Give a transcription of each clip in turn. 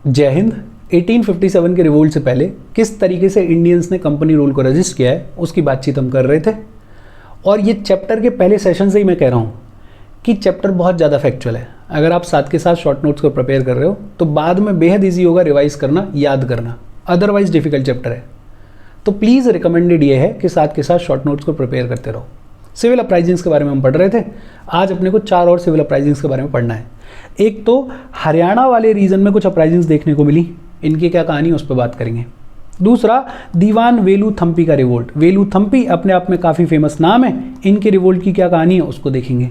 जय हिंद। 1857 के रिवोल्ट से पहले किस तरीके से इंडियंस ने कंपनी रूल को रजिस्ट किया है उसकी बातचीत हम कर रहे थे। और ये चैप्टर के पहले सेशन से ही मैं कह रहा हूँ कि चैप्टर बहुत ज़्यादा फैक्चुअल है। अगर आप साथ के साथ शॉर्ट नोट्स को प्रिपेयर कर रहे हो तो बाद में बेहद ईजी होगा रिवाइज करना, याद करना। अदरवाइज डिफिकल्ट चैप्टर है, तो प्लीज़ रिकमेंडेड ये है कि साथ के साथ शॉर्ट नोट्स को प्रिपेयर करते रहो। सिविल अप्राइजिंग्स के बारे में हम पढ़ रहे थे, आज अपने को 4 और सिविल अप्राइजिंग्स के बारे में पढ़ना है। एक तो हरियाणा वाले रीजन में कुछ अप्राइजिंग्स देखने को मिली, इनकी क्या कहानी है उस पर बात करेंगे। दूसरा, दीवान वेलुथम्पी का रिवोल्ट। वेलुथम्पी अपने आप में काफ़ी फेमस नाम है, इनके रिवोल्ट की क्या कहानी है उसको देखेंगे।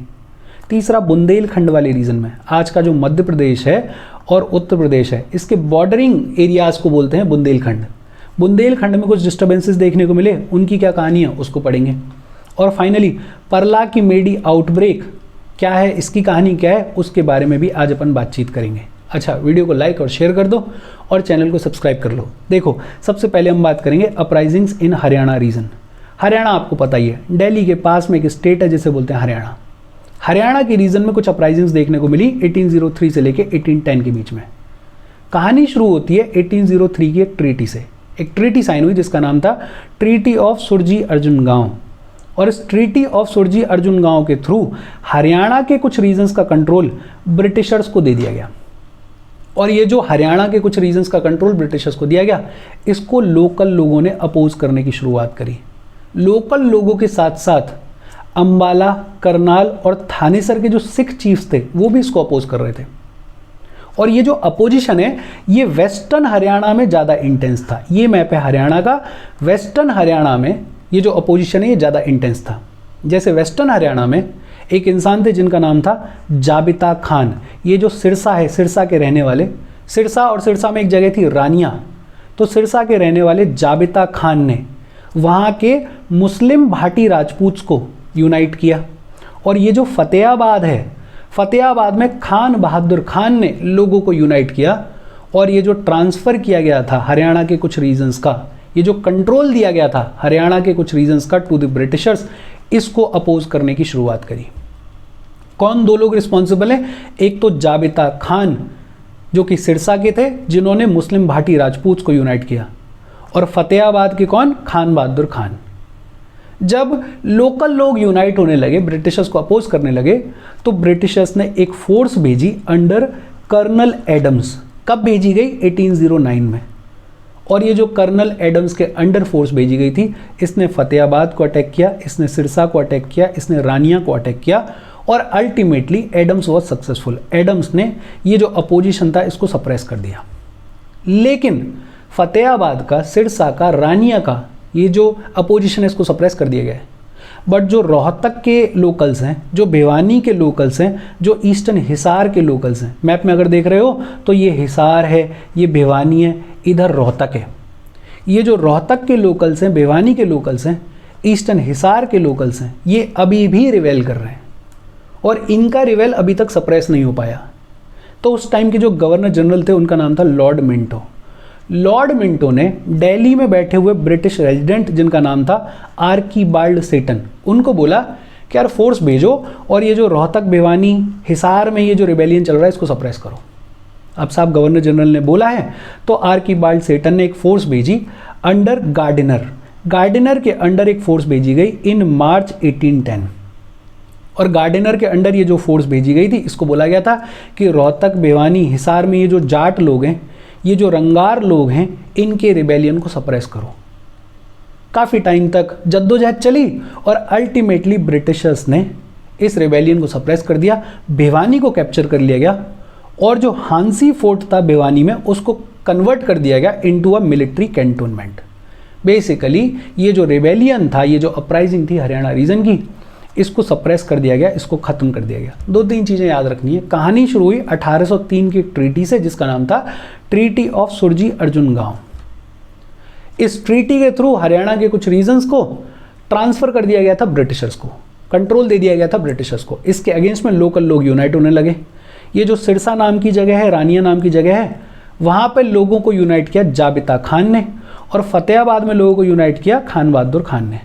तीसरा, बुंदेलखंड वाले रीजन में, आज का जो मध्य प्रदेश है और उत्तर प्रदेश है, इसके बॉर्डरिंग एरियाज को बोलते हैं बुंदेलखंड। बुंदेलखंड में कुछ डिस्टर्बेंसेस देखने को मिले, उनकी क्या कहानी है उसको पढ़ेंगे। और फाइनली परला की मेडी आउटब्रेक क्या है, इसकी कहानी क्या है, उसके बारे में भी आज अपन बातचीत करेंगे। अच्छा, वीडियो को लाइक और शेयर कर दो और चैनल को सब्सक्राइब कर लो। देखो, सबसे पहले हम बात करेंगे अपराइजिंग्स इन हरियाणा रीजन। हरियाणा आपको पता ही है, दिल्ली के पास में एक स्टेट है जिसे बोलते हैं हरियाणा। हरियाणा के रीजन में कुछ अपराइजिंग्स देखने को मिली 1803 से लेकर 1810 के बीच में। कहानी शुरू होती है 1803 की एक ट्रीटी से। एक ट्रीटी साइन हुई जिसका नाम था ट्रीटी ऑफ सुरजी अर्जुन गांव। और इस ट्रीटी ऑफ सुरजी अर्जुन गांव के थ्रू हरियाणा के कुछ रीजन्स का कंट्रोल ब्रिटिशर्स को दे दिया गया। और ये जो हरियाणा के कुछ रीजन्स का कंट्रोल ब्रिटिशर्स को दिया गया, इसको लोकल लोगों ने अपोज करने की शुरुआत करी। लोकल लोगों के साथ साथ अंबाला, करनाल और थानेसर के जो सिख चीफ्स थे वो भी इसको अपोज कर रहे थे। और ये जो अपोजिशन है ये वेस्टर्न हरियाणा में ज़्यादा इंटेंस था। ये मैप है हरियाणा का, वेस्टर्न हरियाणा में ये जो अपोजिशन है ये ज़्यादा इंटेंस था। जैसे वेस्टर्न हरियाणा में एक इंसान थे जिनका नाम था जाबिता खान। ये जो सिरसा है, सिरसा के रहने वाले, सिरसा और सिरसा में एक जगह थी रानिया, तो सिरसा के रहने वाले जाबिता खान ने वहाँ के मुस्लिम भाटी राजपूत को यूनाइट किया। और ये जो फतेहाबाद है, फतेहाबाद में खान बहादुर खान ने लोगों को यूनाइट किया। और ये जो ट्रांसफ़र किया गया था हरियाणा के कुछ रीजन्स का, ये जो कंट्रोल दिया गया था हरियाणा के कुछ रीजन्स का टू द ब्रिटिशर्स, इसको अपोज करने की शुरुआत करी। कौन 2 लोग रिस्पॉन्सिबल हैं? एक तो जाबिता खान जो कि सिरसा के थे जिन्होंने मुस्लिम भाटी राजपूत को यूनाइट किया, और फतेहाबाद के कौन? खान बहादुर खान। जब लोकल लोग यूनाइट होने लगे, ब्रिटिशर्स को अपोज करने लगे, तो ब्रिटिशर्स ने एक फोर्स भेजी अंडर कर्नल एडम्स। कब भेजी गई? 1809 में। और ये जो कर्नल एडम्स के अंडर फोर्स भेजी गई थी, इसने फतेहाबाद को अटैक किया, इसने सिरसा को अटैक किया, इसने रानिया को अटैक किया, और ultimately Adams was successful. Adams ने ये जो अपोजिशन था इसको सप्रेस कर दिया। लेकिन फतेहाबाद का, सिरसा का, रानिया का ये जो अपोजिशन है इसको सप्रेस कर दिया गया है। बट जो रोहतक के लोकल्स हैं, जो भिवानी के लोकल्स हैं, जो ईस्टर्न हिसार के लोकल्स हैं, मैप में अगर देख रहे हो तो ये हिसार है, ये भिवानी है, इधर रोहतक है। ये जो रोहतक के लोकल्स हैं, भिवानी के लोकल्स हैं, ईस्टर्न हिसार के लोकल्स हैं, ये अभी भी रिवेल कर रहे हैं और इनका रिवेल अभी तक सप्रेस नहीं हो पाया। तो उस टाइम के जो गवर्नर जनरल थे उनका नाम था लॉर्ड मिंटो। लॉर्ड मिंटो ने दिल्ली में बैठे हुए ब्रिटिश रेजिडेंट जिनका नाम था आर्कीबाल्ड सेटन, उनको बोला कि यार फोर्स भेजो और ये जो रोहतक, भिवानी, हिसार में ये जो रिबेलियन चल रहा है इसको सप्रेस करो। अब साहब गवर्नर जनरल ने बोला है तो आर्कीबाल्ड सेटन ने एक फोर्स भेजी अंडर गार्डिनर। गार्डिनर के अंडर एक फोर्स भेजी गई इन मार्च 1810। और गार्डिनर के अंडर ये जो फोर्स भेजी गई थी इसको बोला गया था कि रोहतक, भिवानी, हिसार में ये जो जाट लोग हैं, ये जो रंगार लोग हैं, इनके रिबेलियन को सप्रेस करो। काफ़ी टाइम तक जद्दोजहद चली और अल्टीमेटली ब्रिटिशर्स ने इस रिबेलियन को सप्रेस कर दिया। भिवानी को कैप्चर कर लिया गया और जो हांसी फोर्ट था भिवानी में उसको कन्वर्ट कर दिया गया into a military cantonment. Basically ये जो रिबेलियन था, ये जो अपराइजिंग थी हरियाणा रीजन की, इसको सप्रेस कर दिया गया, इसको ख़त्म कर दिया गया। 2-3 चीज़ें याद रखनी है। कहानी शुरू हुई 1803 की ट्रीटी से जिसका नाम था ट्रीटी ऑफ सुरजी अर्जुन गांव। इस ट्रीटी के थ्रू हरियाणा के कुछ रीजन्स को ट्रांसफ़र कर दिया गया था ब्रिटिशर्स को, कंट्रोल दे दिया गया था ब्रिटिशर्स को। इसके अगेंस्ट में लोकल लोग यूनाइट होने लगे। ये जो सिरसा नाम की जगह है, रानिया नाम की जगह है, वहाँ पर लोगों को यूनाइट किया जाबिता खान ने, और फतेहाबाद में लोगों को यूनाइट किया खान बहादुर खान ने।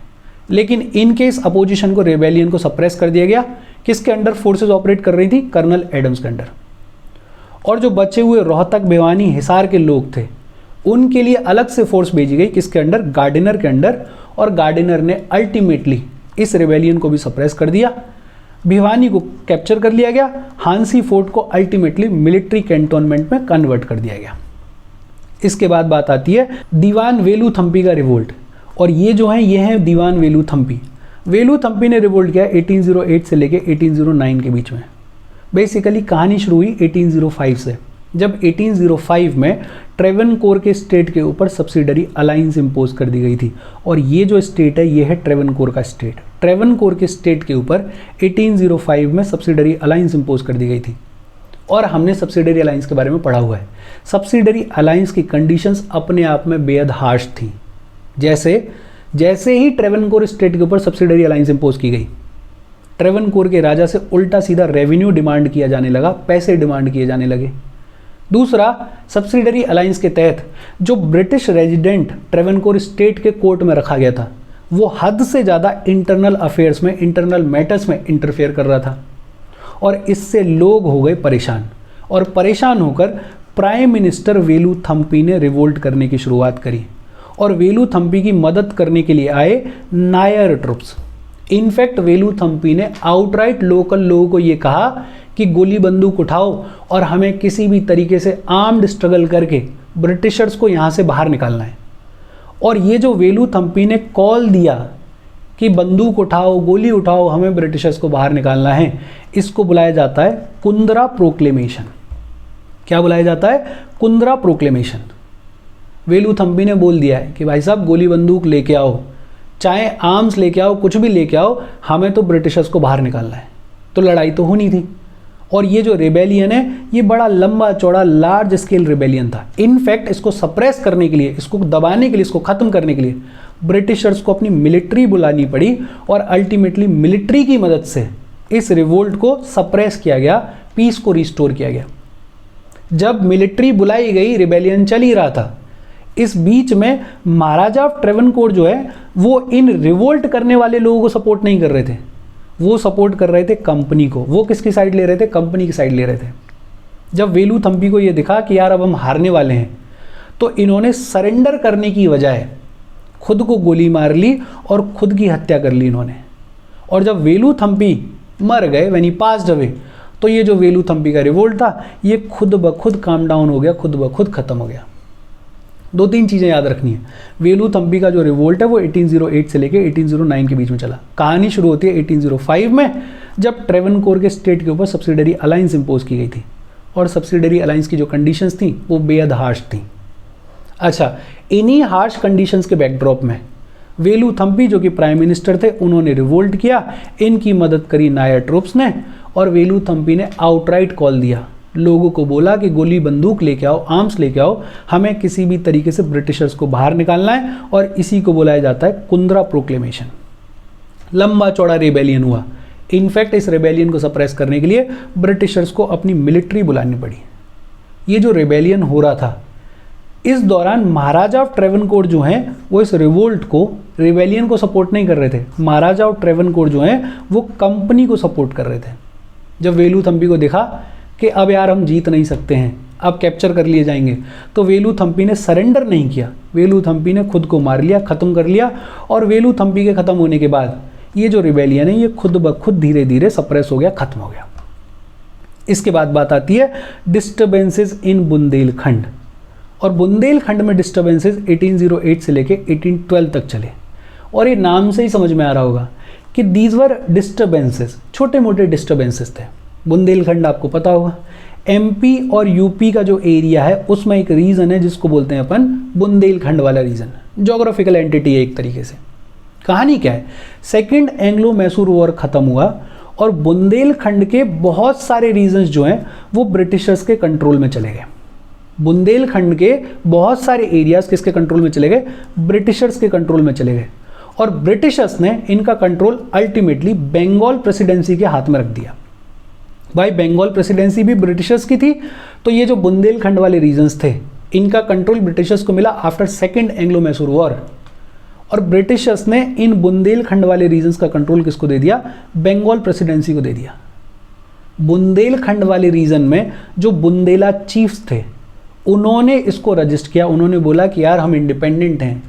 लेकिन इनके इस अपोजिशन को, रेबेलियन को सप्रेस कर दिया गया। किसके अंडर फोर्सेस ऑपरेट कर रही थी? कर्नल एडम्स के अंडर। और जो बचे हुए रोहतक, भिवानी, हिसार के लोग थे उनके लिए अलग से फोर्स भेजी गई, किसके अंडर? गार्डिनर के अंडर। और गार्डिनर ने अल्टीमेटली इस रिबेलियन को भी सप्रेस कर दिया। भिवानी को कैप्चर कर लिया गया, हांसी फोर्ट को अल्टीमेटली मिलिट्री कैंटोनमेंट में कन्वर्ट कर दिया गया। इसके बाद बात आती है दीवान वेलुथम्पी का रिवोल्ट। और ये जो है ये है दीवान वेलुथम्पी। वेलुथम्पी ने रिवोल्ट किया 1808 से लेके 1809 के बीच में। बेसिकली कहानी शुरू हुई 1805 से, जब 1805 में ट्रेवनकोर के स्टेट के ऊपर सब्सिडरी अलायंस इंपोज कर दी गई थी। और ये जो स्टेट है ये है ट्रेवनकोर का स्टेट। ट्रेवनकोर के स्टेट के ऊपर 1805 में सब्सिडरी अलायंस इंपोज कर दी गई थी। और हमने सब्सिडरी अलायंस के बारे में पढ़ा हुआ है। सब्सिडरी अलायंस की कंडीशंस अपने आप में बेहद हार्श थी। जैसे ही ट्रेवनकोर स्टेट के ऊपर सब्सिडरी अलायंस इंपोज की गई, ट्रेवनकोर के राजा से उल्टा सीधा रेवेन्यू डिमांड किया जाने लगा, पैसे डिमांड किए जाने लगे। दूसरा, सब्सिडरी अलायंस के तहत जो ब्रिटिश रेजिडेंट ट्रेवनकोर स्टेट के कोर्ट में रखा गया था वो हद से ज़्यादा इंटरनल अफेयर्स में, इंटरनल मैटर्स में इंटरफेयर कर रहा था। और इससे लोग हो गए परेशान। और परेशान होकर प्राइम मिनिस्टर वेलुथम्पी ने रिवोल्ट करने की शुरुआत करी। और वेलुथम्पी की मदद करने के लिए आए नायर ट्रुप्स। इनफैक्ट वेलुथम्पी ने आउटराइट लोकल लोगों को ये कहा कि गोली बंदूक उठाओ और हमें किसी भी तरीके से आर्म्ड स्ट्रगल करके ब्रिटिशर्स को यहाँ से बाहर निकालना है। और ये जो वेलुथम्पी ने कॉल दिया कि बंदूक उठाओ, गोली उठाओ, हमें ब्रिटिशर्स को बाहर निकालना है, इसको बुलाया जाता है कुंद्रा प्रोक्लेमेशन। क्या बुलाया जाता है? कुंद्रा प्रोक्लेमेशन। वेलुथम्पी ने बोल दिया है कि भाई साहब गोली बंदूक लेके आओ, चाहे आर्म्स लेके आओ, कुछ भी लेके आओ, हमें तो ब्रिटिशर्स को बाहर निकालना है। तो लड़ाई तो होनी थी। और ये जो रिबेलियन है ये बड़ा लंबा चौड़ा लार्ज स्केल रिबेलियन था। इनफैक्ट इसको सप्रेस करने के लिए, इसको दबाने के लिए, इसको खत्म करने के लिए ब्रिटिशर्स को अपनी मिलिट्री बुलानी पड़ी। और अल्टीमेटली मिलिट्री की मदद से इस रिवोल्ट को सप्रेस किया गया, पीस को रिस्टोर किया गया। जब मिलिट्री बुलाई गई, रिबेलियन चल ही रहा था। इस बीच में महाराजा ऑफ ट्रेवनकोर जो है वो इन रिवोल्ट करने वाले लोगों को सपोर्ट नहीं कर रहे थे, वो सपोर्ट कर रहे थे कंपनी को। वो किसकी साइड ले रहे थे? कंपनी की साइड ले रहे थे। जब वेलुथम्पी को ये दिखा कि यार अब हम हारने वाले हैं, तो इन्होंने सरेंडर करने की बजाय खुद को गोली मार ली और खुद की हत्या कर ली इन्होंने। और जब वेलुथम्पी मर गए, व्हेन ही पास्ड अवे, तो ये जो वेलुथम्पी का रिवोल्ट था ये खुद ब खुद काम डाउन हो गया, खुद ब खुद खत्म हो गया। दो तीन चीज़ें याद रखनी है। वेलुथम्पी का जो रिवोल्ट है वो 1808 से लेके 1809 के बीच में चला। कहानी शुरू होती है 1805 में, जब ट्रेवनकोर के स्टेट के ऊपर सब्सिडरी अलायंस इंपोज की गई थी। और सब्सिडरी अलायंस की जो कंडीशंस थी वो बेहद हार्श थी। अच्छा, इन्हीं हार्श कंडीशंस के बैकड्रॉप में वेलुथम्पी जो कि प्राइम मिनिस्टर थे, उन्होंने रिवोल्ट किया। इनकी मदद करी नायर ट्रूप्स ने। और वेलुथम्पी ने आउटराइट कॉल दिया, लोगों को बोला कि गोली बंदूक लेके आओ, आर्म्स लेके आओ, हमें किसी भी तरीके से ब्रिटिशर्स को बाहर निकालना है। और इसी को बुलाया जाता है कुंद्रा प्रोक्लेमेशन। लंबा चौड़ा रिबेलियन हुआ। इनफैक्ट इस रिबेलियन को सप्रेस करने के लिए ब्रिटिशर्स को अपनी मिलिट्री बुलानी पड़ी। ये जो रिबेलियन हो रहा था, इस दौरान महाराजा ऑफ ट्रेवनकोर जो हैं वो इस रिवोल्ट को, रिबेलियन को सपोर्ट नहीं कर रहे थे। महाराजा ऑफ ट्रेवनकोर जो हैं वो कंपनी को सपोर्ट कर रहे थे। जब वेलुथम्पी को देखा कि अब यार हम जीत नहीं सकते हैं, अब कैप्चर कर लिए जाएंगे, तो वेलुथम्पी ने सरेंडर नहीं किया। वेलुथम्पी ने खुद को मार लिया, ख़त्म कर लिया। और वेलुथम्पी के ख़त्म होने के बाद ये जो रिबेलियन है ये खुद ब खुद धीरे धीरे सप्रेस हो गया, ख़त्म हो गया। इसके बाद बात आती है डिस्टर्बेंसेस इन बुंदेलखंड। और बुंदेलखंड में डिस्टर्बेंसेस 1808 से लेके 1812 तक चले। और ये नाम से ही समझ में आ रहा होगा कि दीज वर डिस्टर्बेंसेस, छोटे मोटे डिस्टर्बेंसेस थे। बुंदेलखंड आपको पता होगा, एमपी और यूपी का जो एरिया है उसमें एक रीजन है जिसको बोलते हैं अपन बुंदेलखंड वाला रीजन। ज्योग्राफिकल एंटिटी है एक तरीके से। कहानी क्या है, सेकेंड एंग्लो मैसूर वॉर खत्म हुआ और बुंदेलखंड के बहुत सारे रीजन्स जो हैं वो ब्रिटिशर्स के कंट्रोल में चले गए। बुंदेलखंड के बहुत सारे एरियाज किसके कंट्रोल में चले गए? ब्रिटिशर्स के कंट्रोल में चले गए। और ब्रिटिशर्स ने इनका कंट्रोल अल्टीमेटली बंगाल प्रेसिडेंसी के हाथ में रख दिया। भाई बंगाल प्रेसिडेंसी भी ब्रिटिशर्स की थी, तो ये जो बुंदेलखंड वाले रीजन्स थे इनका कंट्रोल ब्रिटिशर्स को मिला after second Anglo Mysore war. और ब्रिटिशर्स ने इन बुंदेलखंड वाले रीजन्स का कंट्रोल किसको दे दिया? बंगाल प्रेसिडेंसी को दे दिया। बुंदेलखंड वाले रीजन में जो बुंदेला चीफ्स थे उन्होंने इसको रजिस्ट किया। उन्होंने बोला कि यार हम इंडिपेंडेंट हैं,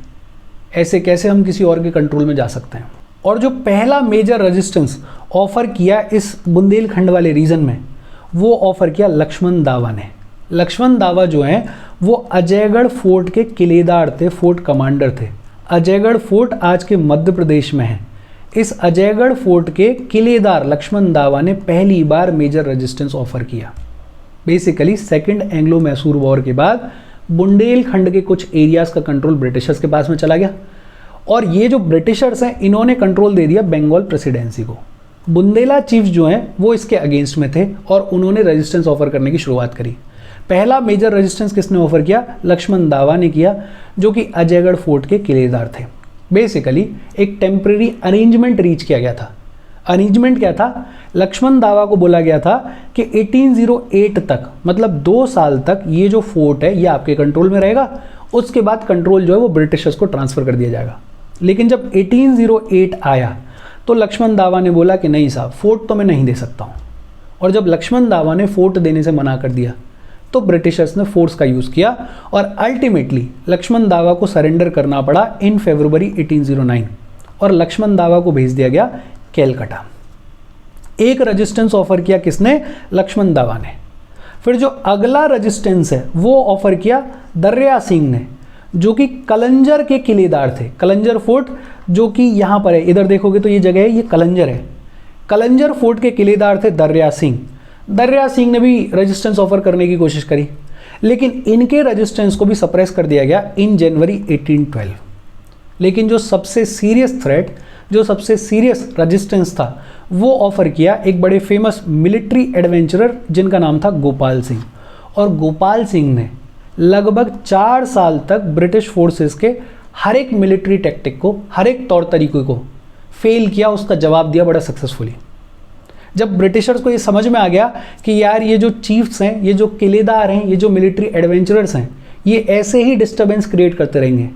ऐसे कैसे हम किसी और के कंट्रोल में जा सकते हैं। और जो पहला मेजर रेजिस्टेंस ऑफर किया इस बुंदेलखंड वाले रीजन में, वो ऑफर किया लक्ष्मण दावा ने। लक्ष्मण दावा जो हैं वो अजयगढ़ फोर्ट के किलेदार थे, फोर्ट कमांडर थे। अजयगढ़ फोर्ट आज के मध्य प्रदेश में है। इस अजयगढ़ फोर्ट के किलेदार लक्ष्मण दावा ने पहली बार मेजर रेजिस्टेंस ऑफर किया। Basically second Anglo Mysore war के बाद बुंदेलखंड के कुछ एरियाज का कंट्रोल ब्रिटिशर्स के पास में चला गया और ये जो ब्रिटिशर्स हैं इन्होंने कंट्रोल दे दिया बंगाल प्रेसिडेंसी को। बुंदेला चीफ्स जो हैं वो इसके अगेंस्ट में थे और उन्होंने रेजिस्टेंस ऑफर करने की शुरुआत करी। पहला मेजर रेजिस्टेंस किसने ऑफर किया? लक्ष्मण दावा ने किया, जो कि अजयगढ़ फोर्ट के किलेदार थे। बेसिकली एक टेम्परेरी अरेंजमेंट रीच किया गया था। अरेंजमेंट क्या था? लक्ष्मण दावा को बोला गया था कि 1808 तक, मतलब 2 साल तक ये जो फोर्ट है ये आपके कंट्रोल में रहेगा, उसके बाद कंट्रोल जो है वो ब्रिटिशर्स को ट्रांसफ़र कर दिया जाएगा। लेकिन जब 1808 आया तो लक्ष्मण दावा ने बोला कि नहीं साहब, फोर्ट तो मैं नहीं दे सकता हूँ। और जब लक्ष्मण दावा ने फोर्ट देने से मना कर दिया तो ब्रिटिशर्स ने फोर्स का यूज़ किया और अल्टीमेटली लक्ष्मण दावा को सरेंडर करना पड़ा इन फरवरी 1809 और लक्ष्मण दावा को भेज दिया गया कैलकाटा। एक रेजिस्टेंस ऑफर किया किसने? लक्ष्मण दावा ने। फिर जो अगला रेजिस्टेंस है वो ऑफर किया दर्या सिंह ने, जो कि कलंजर के किलेदार थे। कलंजर फोर्ट जो कि यहाँ पर है, इधर देखोगे तो ये जगह है, ये कलंजर है। कलंजर फोर्ट के किलेदार थे दर्या सिंह। दर्या सिंह ने भी रेजिस्टेंस ऑफर करने की कोशिश करी, लेकिन इनके रेजिस्टेंस को भी सप्रेस कर दिया गया इन जनवरी 1812। लेकिन जो सबसे सीरियस थ्रेट, जो सबसे सीरियस रेजिस्टेंस था, वो ऑफर किया एक बड़े फेमस मिलिट्री एडवेंचरर जिनका नाम था गोपाल सिंह। और गोपाल सिंह ने लगभग 4 साल तक ब्रिटिश फोर्सेस के हर एक मिलिट्री टैक्टिक को, हर एक तौर तरीके को फेल किया, उसका जवाब दिया बड़ा सक्सेसफुली। जब ब्रिटिशर्स को ये समझ में आ गया कि यार ये जो चीफ्स हैं, ये जो किलेदार हैं, ये जो मिलिट्री एडवेंचरर्स हैं, ये ऐसे ही डिस्टर्बेंस क्रिएट करते रहेंगे,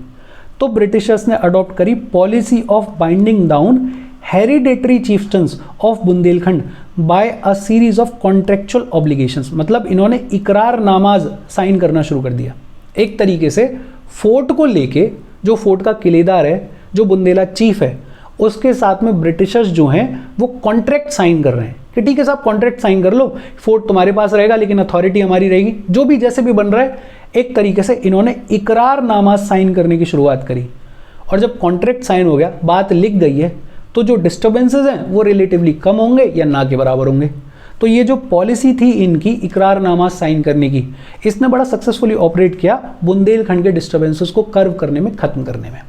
तो ब्रिटिशर्स ने अडॉप्ट करी policy of binding down hereditary chieftains of Bundelkhand by a series of contractual obligations. मतलब इन्होंने इकरारनामाज साइन करना शुरू कर दिया। एक तरीके से फोर्ट को लेके जो फोर्ट का किलेदार है, जो बुंदेला चीफ है, उसके साथ में ब्रिटिशर्स जो हैं वो कॉन्ट्रैक्ट साइन कर रहे हैं कि ठीक है साहब, कॉन्ट्रैक्ट साइन कर लो, फोर्ट तुम्हारे पास रहेगा लेकिन अथॉरिटी हमारी रहेगी, जो भी जैसे भी बन रहा है। एक तरीके से इन्होंने इकरारनामा साइन करने की शुरुआत करी। और जब कॉन्ट्रैक्ट साइन हो गया, बात लिख गई है, तो जो डिस्टर्बेंसेज हैं वो रिलेटिवली कम होंगे या ना के बराबर होंगे। तो ये जो पॉलिसी थी इनकी इकरारनामा साइन करने की, इसने बड़ा सक्सेसफुली ऑपरेट किया बुंदेलखंड के डिस्टर्बेंसेस को कर्व करने में, खत्म करने में।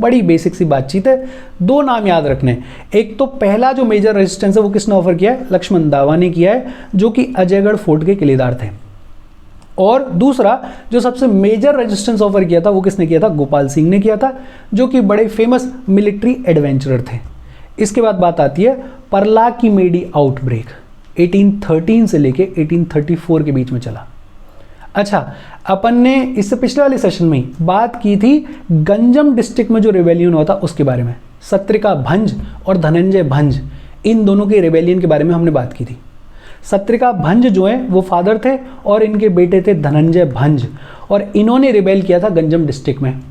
बड़ी बेसिक सी बातचीत है। 2 नाम याद रखने, एक तो पहला जो मेजर रेजिस्टेंस है वो किसने ऑफर किया है? लक्ष्मण दावा ने किया है, जो कि अजयगढ़ फोर्ट के किलेदार थे। और दूसरा जो सबसे मेजर रेजिस्टेंस ऑफर किया था वो किसने किया था? गोपाल सिंह ने किया था, जो कि बड़े फेमस मिलिट्री एडवेंचरर थे। इसके बाद बात आती है परला की मेडी आउटब्रेक, 1813 से लेके 1834 के बीच में चला। अच्छा, अपन ने इससे पिछले वाले सेशन में ही बात की थी गंजम डिस्ट्रिक्ट में जो रिवेलियन हुआ था उसके बारे में। सत्रिका भंज और धनंजय भंज, इन दोनों के रिवेलियन के बारे में हमने बात की थी। सत्रिका भंज जो है वो फादर थे और इनके बेटे थे धनंजय भंज, और इन्होंने रिबेल किया था गंजम डिस्ट्रिक्ट में।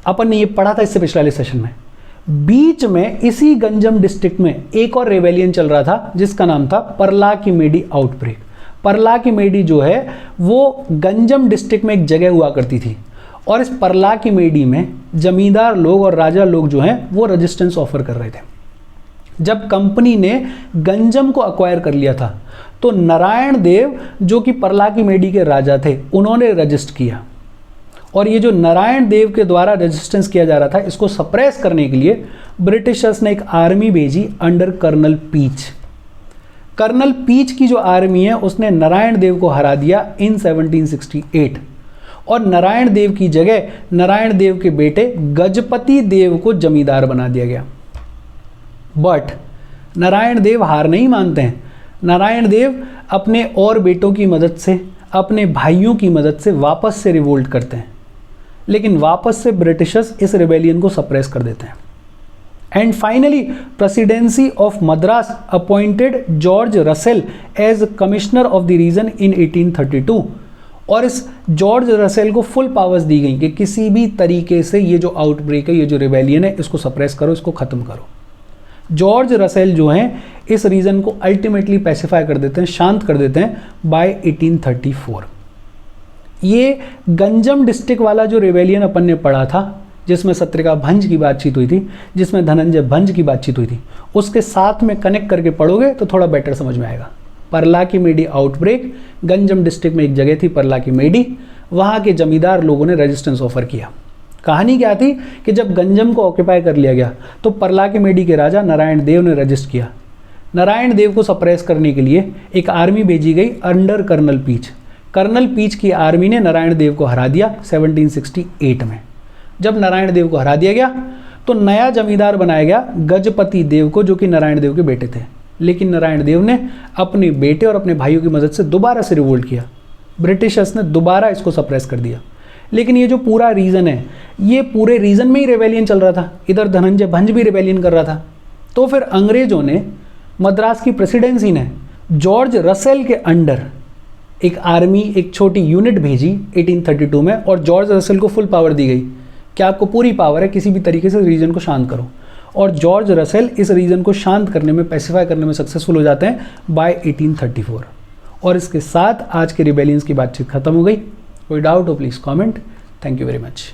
अपन ने ये पढ़ा था इससे पिछले वाले सेशन में। बीच में इसी गंजम डिस्ट्रिक्ट में एक और रेवेलियन चल रहा था जिसका नाम था परला की मेडी आउटब्रेक। परला की मेडी जो है वो गंजम डिस्ट्रिक्ट में एक जगह हुआ करती थी, और इस परला की मेडी में जमींदार लोग और राजा लोग जो हैं वो रेजिस्टेंस ऑफर कर रहे थे। जब कंपनी ने गंजम को अक्वायर कर लिया था तो नारायण देव जो कि परला की मेडी के राजा थे उन्होंने रजिस्ट किया, और ये जो नारायण देव के द्वारा रेजिस्टेंस किया जा रहा था इसको सप्रेस करने के लिए ब्रिटिशर्स ने एक आर्मी भेजी under colonel Peach. Colonel Peach की जो आर्मी है उसने नारायण देव को हरा दिया इन 1768, और नारायण देव की जगह नारायण देव के बेटे गजपति देव को जमींदार बना दिया गया। बट नारायण देव हार नहीं मानते हैं। नारायण देव अपने और बेटों की मदद से, अपने भाइयों की मदद से वापस से रिवोल्ट करते हैं, लेकिन वापस से ब्रिटिशर्स इस रिबेलियन को सप्रेस कर देते हैं। And finally presidency of Madras appointed George Russell as commissioner of the region in 1832। और इस जॉर्ज रसेल को फुल पावर्स दी गई कि किसी भी तरीके से ये जो आउटब्रेक है, ये जो रिवेलियन है, इसको सप्रेस करो, इसको ख़त्म करो। जॉर्ज रसेल जो हैं इस रीजन को अल्टीमेटली पैसिफाई कर देते हैं, शांत कर देते हैं बाय 1834। ये गंजम डिस्ट्रिक्ट वाला जो रिवेलियन अपन ने पढ़ा था, जिसमें सत्रिका भंज की बातचीत हुई थी, जिसमें धनंजय भंज की बातचीत हुई थी, उसके साथ में कनेक्ट करके पढ़ोगे तो थोड़ा बेटर समझ में आएगा। परला की मेडी आउटब्रेक, गंजम डिस्ट्रिक्ट में एक जगह थी परला की मेडी, वहाँ के जमींदार लोगों ने रेजिस्टेंस ऑफर किया। कहानी क्या थी कि जब गंजम को ऑक्यूपाई कर लिया गया तो परला की मेडी के राजा नारायण देव ने रजिस्ट किया। नारायण देव को सप्रेस करने के लिए एक आर्मी भेजी गई under colonel Peach. Colonel Peach की आर्मी ने नारायण देव को हरा दिया 1768 में। जब नारायण देव को हरा दिया गया तो नया जमींदार बनाया गया गजपति देव को, जो कि नारायण देव के बेटे थे। लेकिन नारायण देव ने अपने बेटे और अपने भाइयों की मदद से दोबारा से रिवोल्ट किया। ब्रिटिशर्स ने दोबारा इसको सप्रेस कर दिया। लेकिन ये जो पूरा रीजन है, ये पूरे रीजन में ही रेबेलियन चल रहा था। इधर धनंजय भंज भी रेबेलियन कर रहा था। तो फिर अंग्रेजों ने, मद्रास की प्रेसिडेंसी ने जॉर्ज रसेल के अंडर एक आर्मी, एक छोटी यूनिट भेजी 1832 में, और जॉर्ज रसेल को फुल पावर दी गई कि आपको पूरी पावर है किसी भी तरीके से रीजन को शांत करो। और जॉर्ज रसेल इस रीजन को शांत करने में, पैसिफाई करने में सक्सेसफुल हो जाते हैं बाय 1834। और इसके साथ आज के रिबेलियंस की बातचीत खत्म हो गई। कोई डाउट हो please comment. Thank you very much.